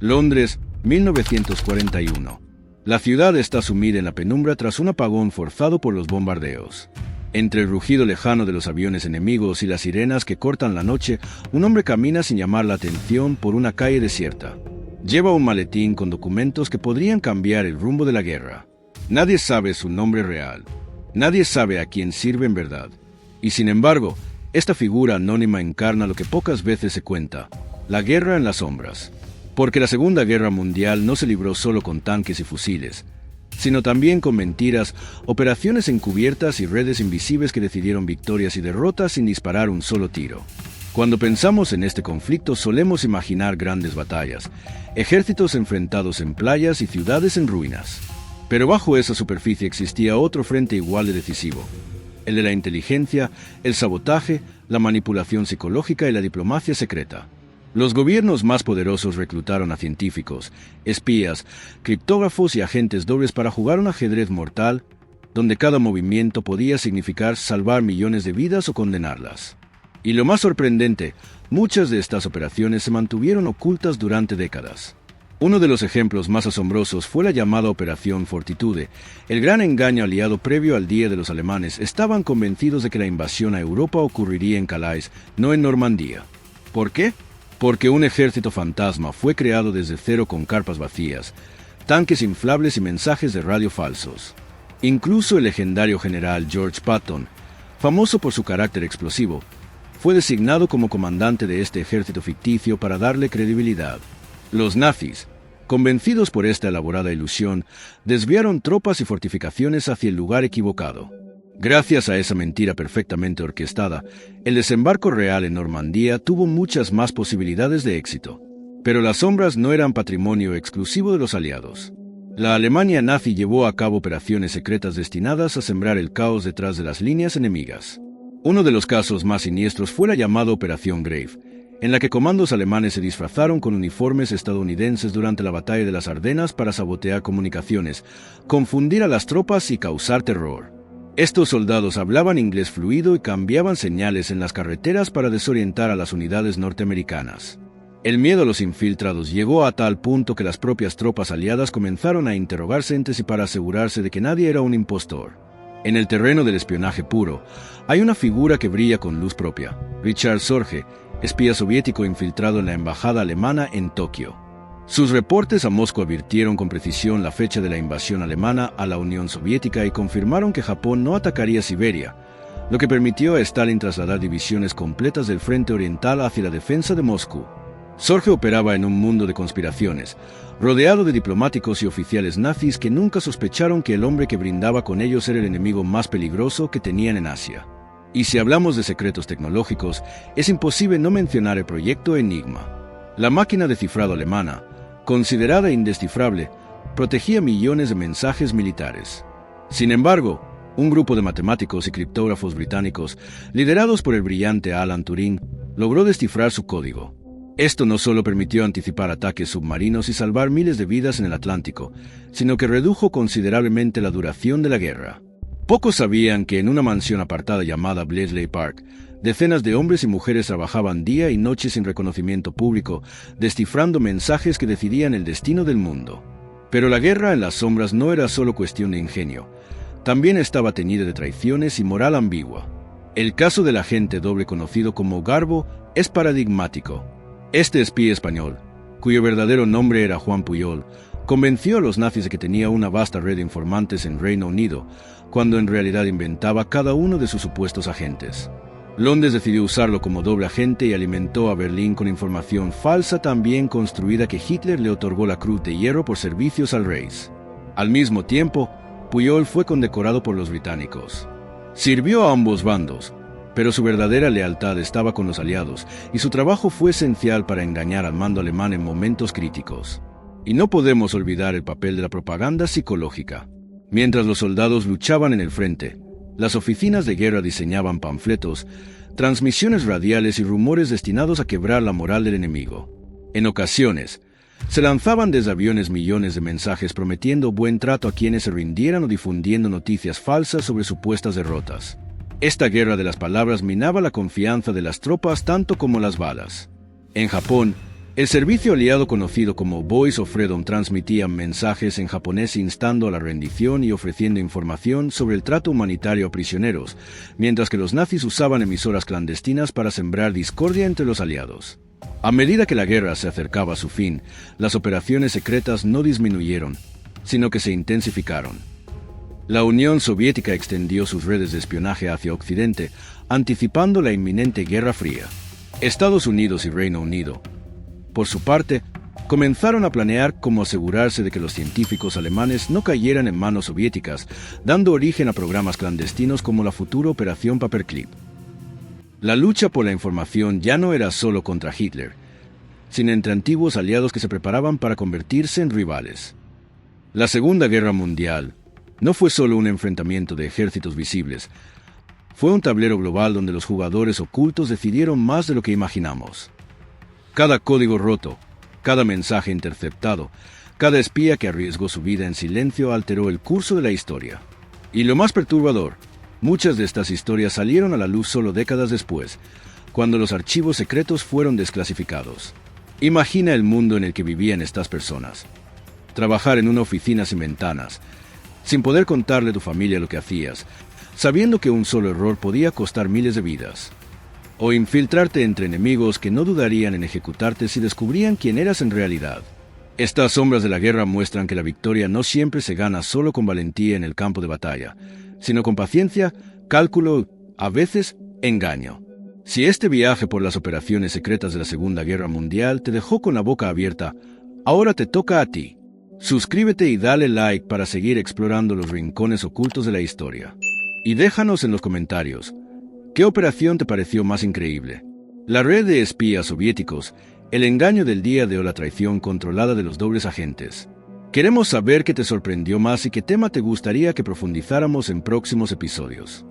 Londres, 1941. La ciudad está sumida en la penumbra tras un apagón forzado por los bombardeos. Entre el rugido lejano de los aviones enemigos y las sirenas que cortan la noche, un hombre camina sin llamar la atención por una calle desierta. Lleva un maletín con documentos que podrían cambiar el rumbo de la guerra. Nadie sabe su nombre real. Nadie sabe a quién sirve en verdad. Y sin embargo, esta figura anónima encarna lo que pocas veces se cuenta: la guerra en las sombras. Porque la Segunda Guerra Mundial no se libró solo con tanques y fusiles, sino también con mentiras, operaciones encubiertas y redes invisibles que decidieron victorias y derrotas sin disparar un solo tiro. Cuando pensamos en este conflicto solemos imaginar grandes batallas, ejércitos enfrentados en playas y ciudades en ruinas. Pero bajo esa superficie existía otro frente igual de decisivo: el de la inteligencia, el sabotaje, la manipulación psicológica y la diplomacia secreta. Los gobiernos más poderosos reclutaron a científicos, espías, criptógrafos y agentes dobles para jugar un ajedrez mortal, donde cada movimiento podía significar salvar millones de vidas o condenarlas. Y lo más sorprendente, muchas de estas operaciones se mantuvieron ocultas durante décadas. Uno de los ejemplos más asombrosos fue la llamada Operación Fortitude, el gran engaño aliado previo al Día de los Alemanes. Estaban convencidos de que la invasión a Europa ocurriría en Calais, no en Normandía. ¿Por qué? Porque un ejército fantasma fue creado desde cero con carpas vacías, tanques inflables y mensajes de radio falsos. Incluso el legendario general George Patton, famoso por su carácter explosivo, fue designado como comandante de este ejército ficticio para darle credibilidad. Los nazis, convencidos por esta elaborada ilusión, desviaron tropas y fortificaciones hacia el lugar equivocado. Gracias a esa mentira perfectamente orquestada, el desembarco real en Normandía tuvo muchas más posibilidades de éxito. Pero las sombras no eran patrimonio exclusivo de los aliados. La Alemania nazi llevó a cabo operaciones secretas destinadas a sembrar el caos detrás de las líneas enemigas. Uno de los casos más siniestros fue la llamada Operación Grave, en la que comandos alemanes se disfrazaron con uniformes estadounidenses durante la batalla de las Ardenas para sabotear comunicaciones, confundir a las tropas y causar terror. Estos soldados hablaban inglés fluido y cambiaban señales en las carreteras para desorientar a las unidades norteamericanas. El miedo a los infiltrados llegó a tal punto que las propias tropas aliadas comenzaron a interrogarse entre sí para asegurarse de que nadie era un impostor. En el terreno del espionaje puro, hay una figura que brilla con luz propia: Richard Sorge, espía soviético infiltrado en la embajada alemana en Tokio. Sus reportes a Moscú advirtieron con precisión la fecha de la invasión alemana a la Unión Soviética y confirmaron que Japón no atacaría Siberia, lo que permitió a Stalin trasladar divisiones completas del frente oriental hacia la defensa de Moscú. Sorge operaba en un mundo de conspiraciones, rodeado de diplomáticos y oficiales nazis que nunca sospecharon que el hombre que brindaba con ellos era el enemigo más peligroso que tenían en Asia. Y si hablamos de secretos tecnológicos, es imposible no mencionar el proyecto Enigma. La máquina de cifrado alemana, considerada indescifrable, protegía millones de mensajes militares. Sin embargo, un grupo de matemáticos y criptógrafos británicos, liderados por el brillante Alan Turing, logró descifrar su código. Esto no solo permitió anticipar ataques submarinos y salvar miles de vidas en el Atlántico, sino que redujo considerablemente la duración de la guerra. Pocos sabían que en una mansión apartada llamada Bletchley Park, decenas de hombres y mujeres trabajaban día y noche sin reconocimiento público, descifrando mensajes que decidían el destino del mundo. Pero la guerra en las sombras no era solo cuestión de ingenio. También estaba teñida de traiciones y moral ambigua. El caso del agente doble conocido como Garbo es paradigmático. Este espía español, cuyo verdadero nombre era Juan Puyol, convenció a los nazis de que tenía una vasta red de informantes en Reino Unido, cuando en realidad inventaba cada uno de sus supuestos agentes. Londres decidió usarlo como doble agente y alimentó a Berlín con información falsa tan bien construida que Hitler le otorgó la Cruz de Hierro por servicios al Reich. Al mismo tiempo, Puyol fue condecorado por los británicos. Sirvió a ambos bandos, pero su verdadera lealtad estaba con los aliados, y su trabajo fue esencial para engañar al mando alemán en momentos críticos. Y no podemos olvidar el papel de la propaganda psicológica. Mientras los soldados luchaban en el frente, las oficinas de guerra diseñaban panfletos, transmisiones radiales y rumores destinados a quebrar la moral del enemigo. En ocasiones, se lanzaban desde aviones millones de mensajes prometiendo buen trato a quienes se rindieran o difundiendo noticias falsas sobre supuestas derrotas. Esta guerra de las palabras minaba la confianza de las tropas tanto como las balas. En Japón, El servicio aliado conocido como Voice of Freedom transmitía mensajes en japonés instando a la rendición y ofreciendo información sobre el trato humanitario a prisioneros, mientras que los nazis usaban emisoras clandestinas para sembrar discordia entre los aliados. A medida que la guerra se acercaba a su fin, las operaciones secretas no disminuyeron, sino que se intensificaron. La Unión Soviética extendió sus redes de espionaje hacia Occidente, anticipando la inminente Guerra Fría. Estados Unidos y Reino Unido, por su parte, comenzaron a planear cómo asegurarse de que los científicos alemanes no cayeran en manos soviéticas, dando origen a programas clandestinos como la futura Operación Paperclip. La lucha por la información ya no era solo contra Hitler, sino entre antiguos aliados que se preparaban para convertirse en rivales. La Segunda Guerra Mundial no fue solo un enfrentamiento de ejércitos visibles, fue un tablero global donde los jugadores ocultos decidieron más de lo que imaginamos. Cada código roto, cada mensaje interceptado, cada espía que arriesgó su vida en silencio alteró el curso de la historia. Y lo más perturbador, muchas de estas historias salieron a la luz solo décadas después, cuando los archivos secretos fueron desclasificados. Imagina el mundo en el que vivían estas personas. Trabajar en una oficina sin ventanas, sin poder contarle a tu familia lo que hacías, sabiendo que un solo error podía costar miles de vidas. O infiltrarte entre enemigos que no dudarían en ejecutarte si descubrían quién eras en realidad. Estas sombras de la guerra muestran que la victoria no siempre se gana solo con valentía en el campo de batalla, sino con paciencia, cálculo, a veces, engaño. Si este viaje por las operaciones secretas de la Segunda Guerra Mundial te dejó con la boca abierta, ahora te toca a ti. Suscríbete y dale like para seguir explorando los rincones ocultos de la historia. Y déjanos en los comentarios, ¿qué operación te pareció más increíble? ¿La red de espías soviéticos, el engaño del día D o la traición controlada de los dobles agentes? Queremos saber qué te sorprendió más y qué tema te gustaría que profundizáramos en próximos episodios.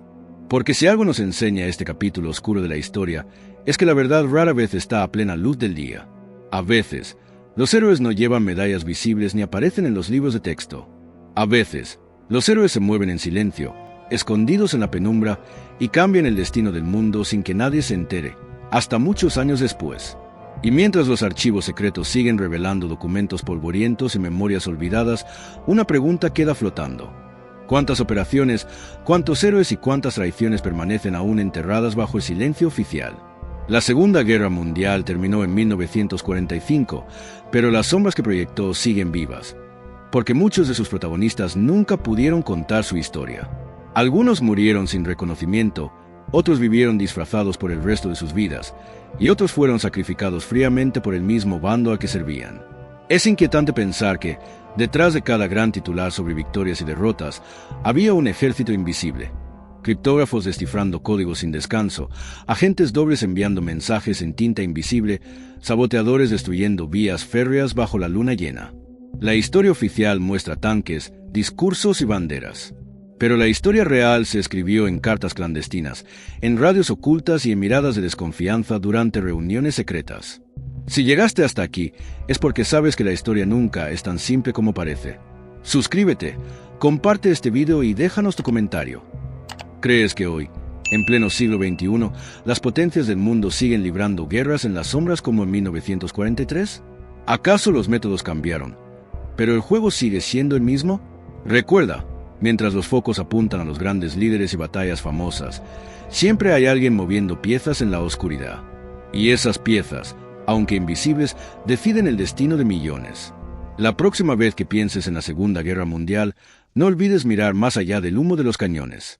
Porque si algo nos enseña este capítulo oscuro de la historia, es que la verdad rara vez está a plena luz del día. A veces, los héroes no llevan medallas visibles ni aparecen en los libros de texto. A veces, los héroes se mueven en silencio, escondidos en la penumbra, y cambian el destino del mundo sin que nadie se entere, hasta muchos años después. Y mientras los archivos secretos siguen revelando documentos polvorientos y memorias olvidadas, una pregunta queda flotando. ¿Cuántas operaciones, cuántos héroes y cuántas traiciones permanecen aún enterradas bajo el silencio oficial? La Segunda Guerra Mundial terminó en 1945, pero las sombras que proyectó siguen vivas, porque muchos de sus protagonistas nunca pudieron contar su historia. Algunos murieron sin reconocimiento, otros vivieron disfrazados por el resto de sus vidas, y otros fueron sacrificados fríamente por el mismo bando al que servían. Es inquietante pensar que, detrás de cada gran titular sobre victorias y derrotas, había un ejército invisible. Criptógrafos descifrando códigos sin descanso, agentes dobles enviando mensajes en tinta invisible, saboteadores destruyendo vías férreas bajo la luna llena. La historia oficial muestra tanques, discursos y banderas. Pero la historia real se escribió en cartas clandestinas, en radios ocultas y en miradas de desconfianza durante reuniones secretas. Si llegaste hasta aquí, es porque sabes que la historia nunca es tan simple como parece. Suscríbete, comparte este video y déjanos tu comentario. ¿Crees que hoy, en pleno siglo XXI, las potencias del mundo siguen librando guerras en las sombras como en 1943? ¿Acaso los métodos cambiaron, pero el juego sigue siendo el mismo? Recuerda, mientras los focos apuntan a los grandes líderes y batallas famosas, siempre hay alguien moviendo piezas en la oscuridad. Y esas piezas, aunque invisibles, deciden el destino de millones. La próxima vez que pienses en la Segunda Guerra Mundial, no olvides mirar más allá del humo de los cañones.